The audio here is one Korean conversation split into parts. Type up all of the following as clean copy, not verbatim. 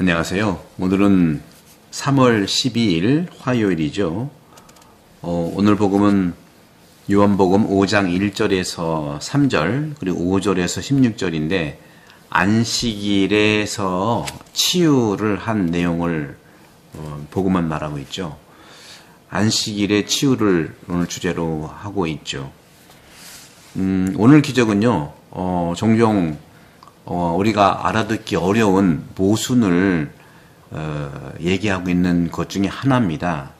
안녕하세요. 오늘은 3월 12일 화요일이죠. 오늘 복음은 요한복음 5장 1절에서 3절 그리고 5절에서 16절인데 안식일에서 치유를 한 내용을 복음은 말하고 있죠. 안식일의 치유를 오늘 주제로 하고 있죠. 오늘 기적은요. 종종 우리가 알아듣기 어려운 모순을 얘기하고 있는 것 중에 하나입니다.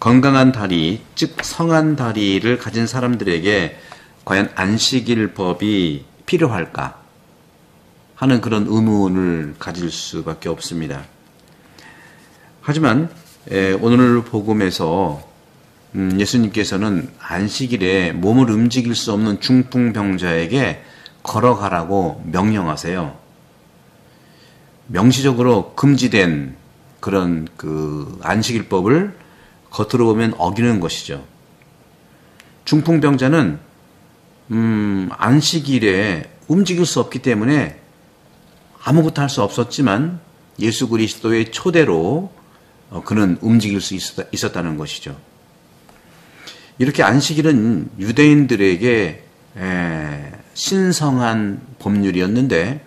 건강한 다리, 즉 성한 다리를 가진 사람들에게 과연 안식일법이 필요할까 하는 그런 의문을 가질 수밖에 없습니다. 하지만 오늘 복음에서 예수님께서는 안식일에 몸을 움직일 수 없는 중풍병자에게 걸어가라고 명령하세요. 명시적으로 금지된 그런 안식일법을 겉으로 보면 어기는 것이죠. 중풍병자는 안식일에 움직일 수 없기 때문에 아무것도 할 수 없었지만 예수 그리스도의 초대로 그는 움직일 수 있었다는 것이죠. 이렇게 안식일은 유대인들에게 신성한 법률이었는데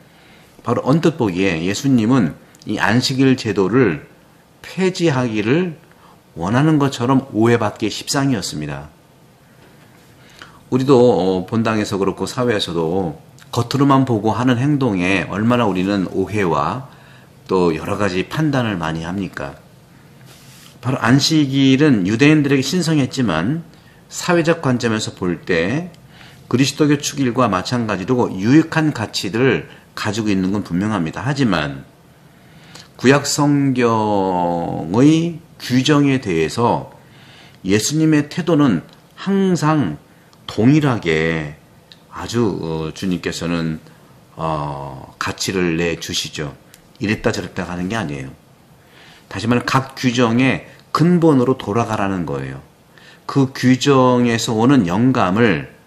바로 언뜻 보기에 예수님은 이 안식일 제도를 폐지하기를 원하는 것처럼 오해받기에 십상이었습니다. 우리도 본당에서 그렇고 사회에서도 겉으로만 보고 하는 행동에 얼마나 우리는 오해와 또 여러 가지 판단을 많이 합니까? 바로 안식일은 유대인들에게 신성했지만 사회적 관점에서 볼 때 그리스도교 축일과 마찬가지로 유익한 가치들을 가지고 있는 건 분명합니다. 하지만 구약 성경의 규정에 대해서 예수님의 태도는 항상 동일하게 아주 주님께서는 가치를 내주시죠. 이랬다 저랬다 하는 게 아니에요. 다시 말해 각 규정의 근본으로 돌아가라는 거예요. 그 규정에서 오는 영감을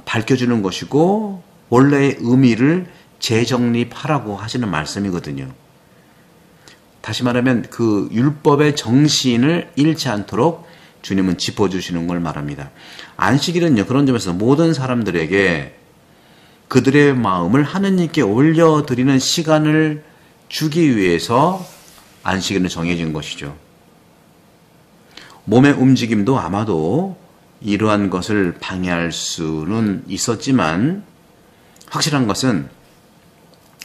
밝혀주는 것이고 원래의 의미를 재정립하라고 하시는 말씀이거든요. 다시 말하면 그 율법의 정신을 잃지 않도록 주님은 짚어주시는 걸 말합니다. 안식일은요, 그런 점에서 모든 사람들에게 그들의 마음을 하느님께 올려드리는 시간을 주기 위해서 안식일은 정해진 것이죠. 몸의 움직임도 아마도 이러한 것을 방해할 수는 있었지만 확실한 것은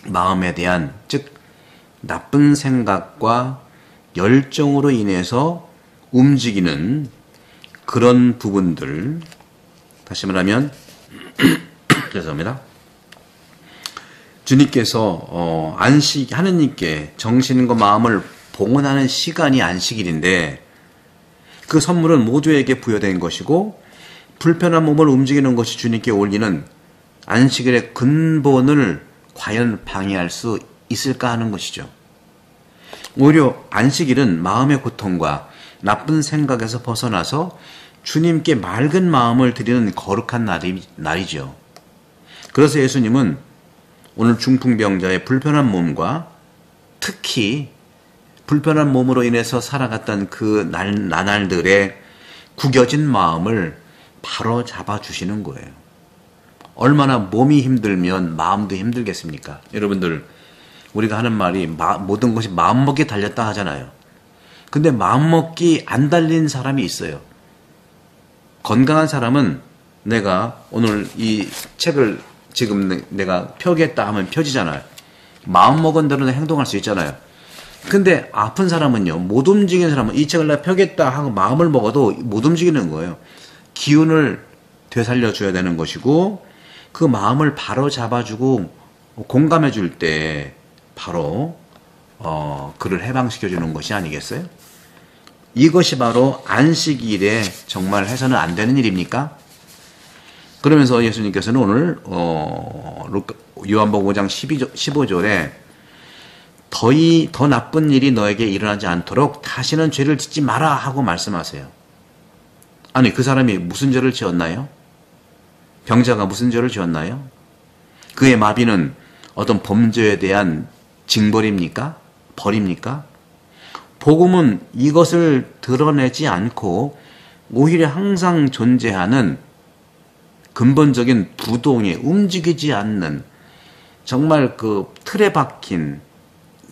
마음에 대한, 즉 나쁜 생각과 열정으로 인해서 움직이는 그런 부분들, 다시 말하면 죄송합니다. 주님께서 하느님께 정신과 마음을 봉헌하는 시간이 안식일인데 그 선물은 모두에게 부여된 것이고 불편한 몸을 움직이는 것이 주님께 올리는 안식일의 근본을 과연 방해할 수 있을까 하는 것이죠. 오히려 안식일은 마음의 고통과 나쁜 생각에서 벗어나서 주님께 맑은 마음을 드리는 거룩한 날이죠. 그래서 예수님은 오늘 중풍병자의 불편한 몸과 특히 불편한 몸으로 인해서 살아갔던 그 나날들의 구겨진 마음을 바로 잡아주시는 거예요. 얼마나 몸이 힘들면 마음도 힘들겠습니까? 여러분들, 우리가 하는 말이 모든 것이 마음먹기 달렸다 하잖아요. 근데 마음먹기 안 달린 사람이 있어요. 건강한 사람은 내가 오늘 이 책을 지금 내가 펴겠다 하면 펴지잖아요. 마음먹은 대로 행동할 수 있잖아요. 근데 아픈 사람은요, 못 움직이는 사람은 이 책을 내가 펴겠다 하고 마음을 먹어도 못 움직이는 거예요. 기운을 되살려줘야 되는 것이고 그 마음을 바로 잡아주고 공감해 줄 때 바로 그를 해방시켜주는 것이 아니겠어요? 이것이 바로 안식일에 정말 해서는 안 되는 일입니까? 그러면서 예수님께서는 오늘 요한복음 5장 15절에 더 나쁜 일이 너에게 일어나지 않도록 다시는 죄를 짓지 마라 하고 말씀하세요. 아니, 그 사람이 무슨 죄를 지었나요? 병자가 무슨 죄를 지었나요? 그의 마비는 어떤 범죄에 대한 징벌입니까? 벌입니까? 복음은 이것을 드러내지 않고 오히려 항상 존재하는 근본적인 부동에 움직이지 않는 정말 그 틀에 박힌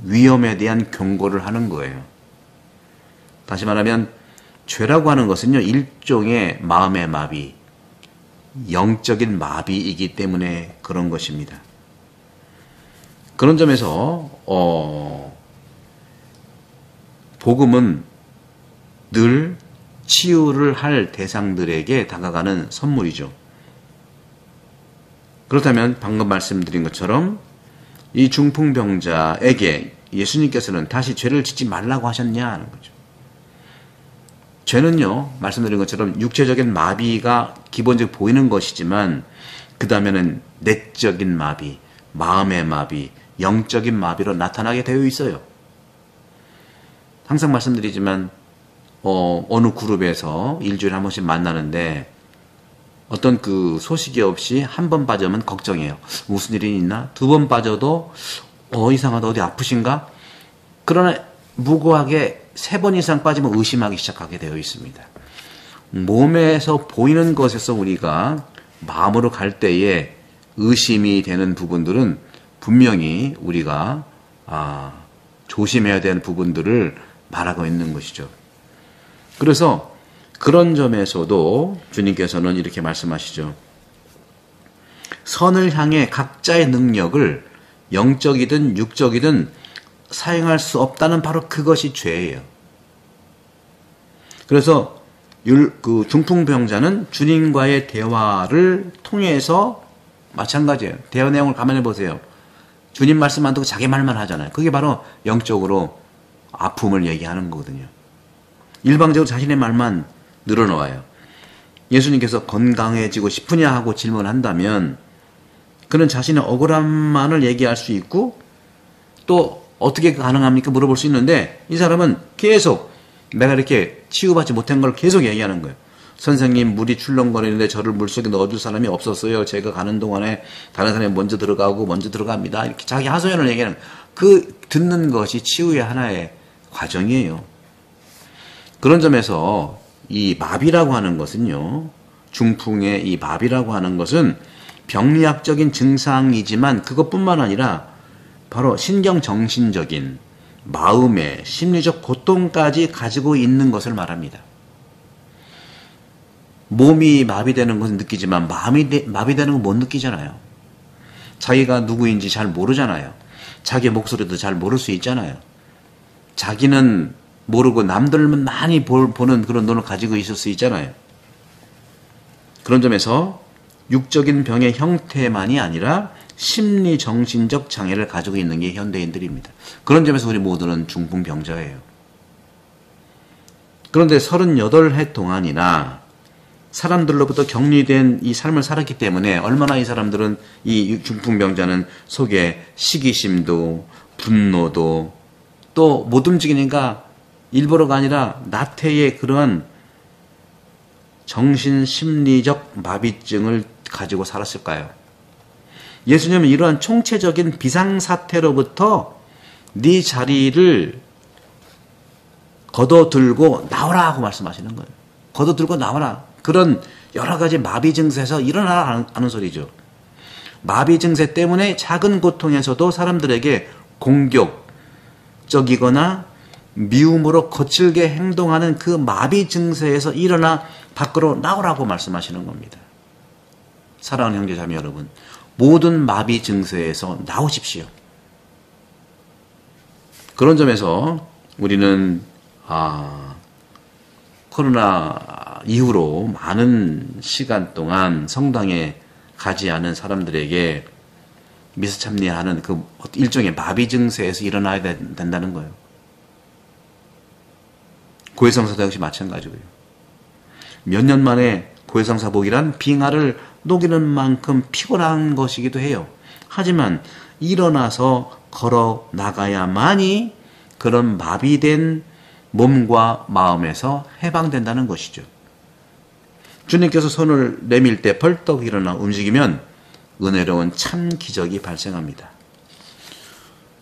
위험에 대한 경고를 하는 거예요. 다시 말하면 죄라고 하는 것은요, 일종의 마음의 마비, 영적인 마비이기 때문에 그런 것입니다. 그런 점에서 복음은 늘 치유를 할 대상들에게 다가가는 선물이죠. 그렇다면 방금 말씀드린 것처럼 이 중풍병자에게 예수님께서는 다시 죄를 짓지 말라고 하셨냐 하는 거죠. 죄는요, 말씀드린 것처럼 육체적인 마비가 기본적으로 보이는 것이지만 그 다음에는 내적인 마비, 마음의 마비, 영적인 마비로 나타나게 되어 있어요. 항상 말씀드리지만 어느 그룹에서 일주일에 한 번씩 만나는데 어떤 그 소식이 없이 한 번 빠지면 걱정해요. 무슨 일이 있나? 두 번 빠져도 이상하다, 어디 아프신가? 그러나 무고하게 3번 이상 빠지면 의심하기 시작하게 되어 있습니다. 몸에서 보이는 것에서 우리가 마음으로 갈 때에 의심이 되는 부분들은 분명히 우리가 조심해야 되는 부분들을 말하고 있는 것이죠. 그래서 그런 점에서도 주님께서는 이렇게 말씀하시죠. 선을 향해 각자의 능력을 영적이든 육적이든 사용할 수 없다는 바로 그것이 죄예요. 그래서 그 중풍병자는 주님과의 대화를 통해서 마찬가지예요. 대화 내용을 가만히 보세요. 주님 말씀 안 듣고 자기 말만 하잖아요. 그게 바로 영적으로 아픔을 얘기하는 거거든요. 일방적으로 자신의 말만 늘어놓아요. 예수님께서 건강해지고 싶으냐 하고 질문한다면 그는 자신의 억울함만을 얘기할 수 있고 또 어떻게 가능합니까? 물어볼 수 있는데 이 사람은 계속 내가 이렇게 치유받지 못한 걸 계속 얘기하는 거예요. 선생님, 물이 출렁거리는데 저를 물속에 넣어줄 사람이 없었어요. 제가 가는 동안에 다른 사람이 먼저 들어가고 먼저 들어갑니다. 이렇게 자기 하소연을 얘기하는 거예요. 그 듣는 것이 치유의 하나의 과정이에요. 그런 점에서 이 마비라고 하는 것은요, 중풍의 이 마비라고 하는 것은 병리학적인 증상이지만 그것뿐만 아니라 바로 신경정신적인 마음의 심리적 고통까지 가지고 있는 것을 말합니다. 몸이 마비되는 것은 느끼지만 마비되는 건 못 느끼잖아요. 자기가 누구인지 잘 모르잖아요. 자기 목소리도 잘 모를 수 있잖아요. 자기는 모르고 남들만 많이 보는 그런 눈을 가지고 있을 수 있잖아요. 그런 점에서 육적인 병의 형태만이 아니라 심리 정신적 장애를 가지고 있는 게 현대인들입니다. 그런 점에서 우리 모두는 중풍병자예요. 그런데 38해 동안이나 사람들로부터 격리된 이 삶을 살았기 때문에 얼마나 이 사람들은 이 중풍병자는 속에 시기심도 분노도 또 못 움직이니까 일부러가 아니라 나태의 그러한 정신심리적 마비증을 가지고 살았을까요? 예수님은 이러한 총체적인 비상사태로부터 네 자리를 걷어들고 나오라 하고 말씀하시는 거예요. 걷어들고 나오라. 그런 여러 가지 마비 증세에서 일어나라 하는 소리죠. 마비 증세 때문에 작은 고통에서도 사람들에게 공격적이거나 미움으로 거칠게 행동하는 그 마비 증세에서 일어나 밖으로 나오라고 말씀하시는 겁니다. 사랑하는 형제자매 여러분, 모든 마비 증세에서 나오십시오. 그런 점에서 우리는 코로나 이후로 많은 시간 동안 성당에 가지 않은 사람들에게 미사 참여하는 그 일종의 마비 증세에서 일어나야 된다는 거예요. 고해성사도 역시 마찬가지고요. 몇 년 만에 고해성사복이란 빙하를 녹이는 만큼 피곤한 것이기도 해요. 하지만 일어나서 걸어 나가야만이 그런 마비된 몸과 마음에서 해방된다는 것이죠. 주님께서 손을 내밀 때 벌떡 일어나 움직이면 은혜로운 참 기적이 발생합니다.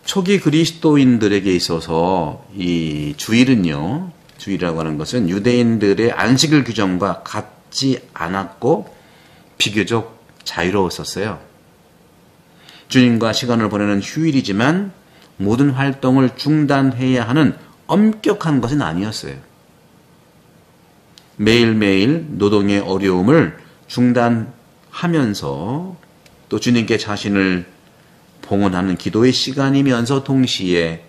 초기 그리스도인들에게 있어서 이 주일은요, 주일이라고 하는 것은 유대인들의 안식일 규정과 같지 않았고 비교적 자유로웠었어요. 주님과 시간을 보내는 휴일이지만 모든 활동을 중단해야 하는 엄격한 것은 아니었어요. 매일매일 노동의 어려움을 중단하면서 또 주님께 자신을 봉헌하는 기도의 시간이면서 동시에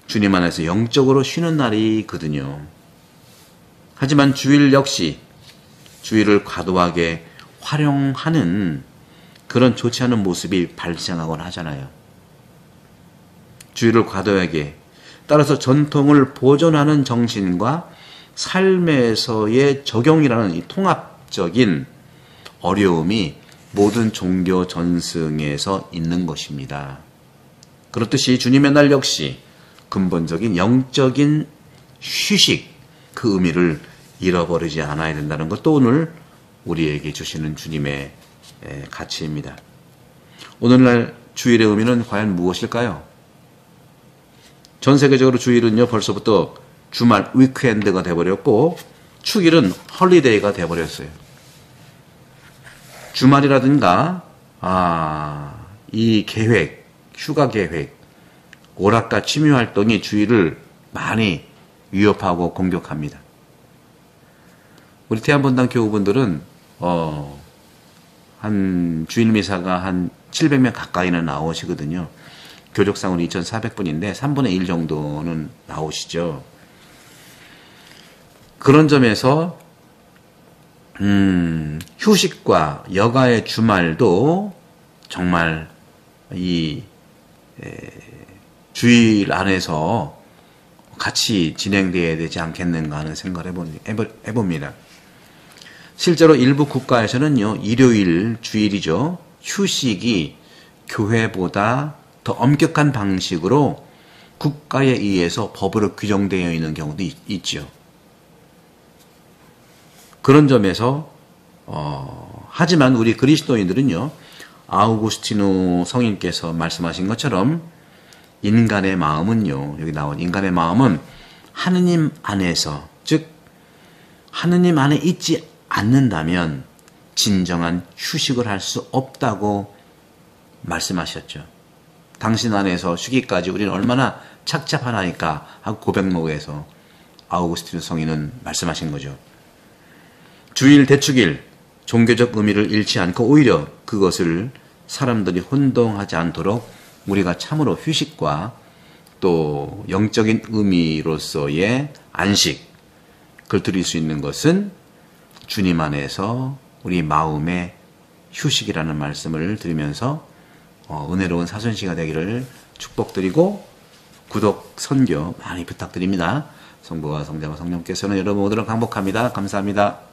주님 안에서 영적으로 쉬는 날이거든요. 하지만 주일 역시 주일을 과도하게 활용하는 그런 좋지 않은 모습이 발생하곤 하잖아요. 주일을 과도하게, 따라서 전통을 보존하는 정신과 삶에서의 적용이라는 이 통합적인 어려움이 모든 종교 전승에서 있는 것입니다. 그렇듯이 주님의 날 역시 근본적인 영적인 휴식, 그 의미를 잃어버리지 않아야 된다는 것도 오늘 우리에게 주시는 주님의 가치입니다. 오늘날 주일의 의미는 과연 무엇일까요? 전 세계적으로 주일은요, 벌써부터 주말 위크엔드가 돼버렸고 축일은 헐리데이가 돼버렸어요. 주말이라든가 이 계획, 휴가 계획, 오락가 취미 활동이 주일을 많이 위협하고 공격합니다. 우리 태안본당 교우분들은 한 주일 미사가 한 700명 가까이는 나오시거든요. 교족상으로 2,400분인데 3분의 1 정도는 나오시죠. 그런 점에서 휴식과 여가의 주말도 정말 이 주일 안에서 같이 진행되어야 되지 않겠는가 하는 생각을 해봅니다. 실제로 일부 국가에서는요, 일요일, 주일이죠, 휴식이 교회보다 더 엄격한 방식으로 국가에 의해서 법으로 규정되어 있는 경우도 있죠. 그런 점에서 하지만 우리 그리스도인들은요, 아우구스티누 성인께서 말씀하신 것처럼 인간의 마음은요, 여기 나온 인간의 마음은 하느님 안에서, 즉 하느님 안에 있지 않는다면 진정한 휴식을 할 수 없다고 말씀하셨죠. 당신 안에서 쉬기까지 우리는 얼마나 착잡하나이까 하고 고백록에서 아우구스티누 성인은 말씀하신 거죠. 주일, 대축일, 종교적 의미를 잃지 않고 오히려 그것을 사람들이 혼동하지 않도록 우리가 참으로 휴식과 또 영적인 의미로서의 안식을 드릴 수 있는 것은 주님 안에서 우리 마음의 휴식이라는 말씀을 드리면서 은혜로운 사순시가 되기를 축복드리고 구독, 선교 많이 부탁드립니다. 성부와 성자와 성령께서는 여러분 모두를 강복합니다. 감사합니다.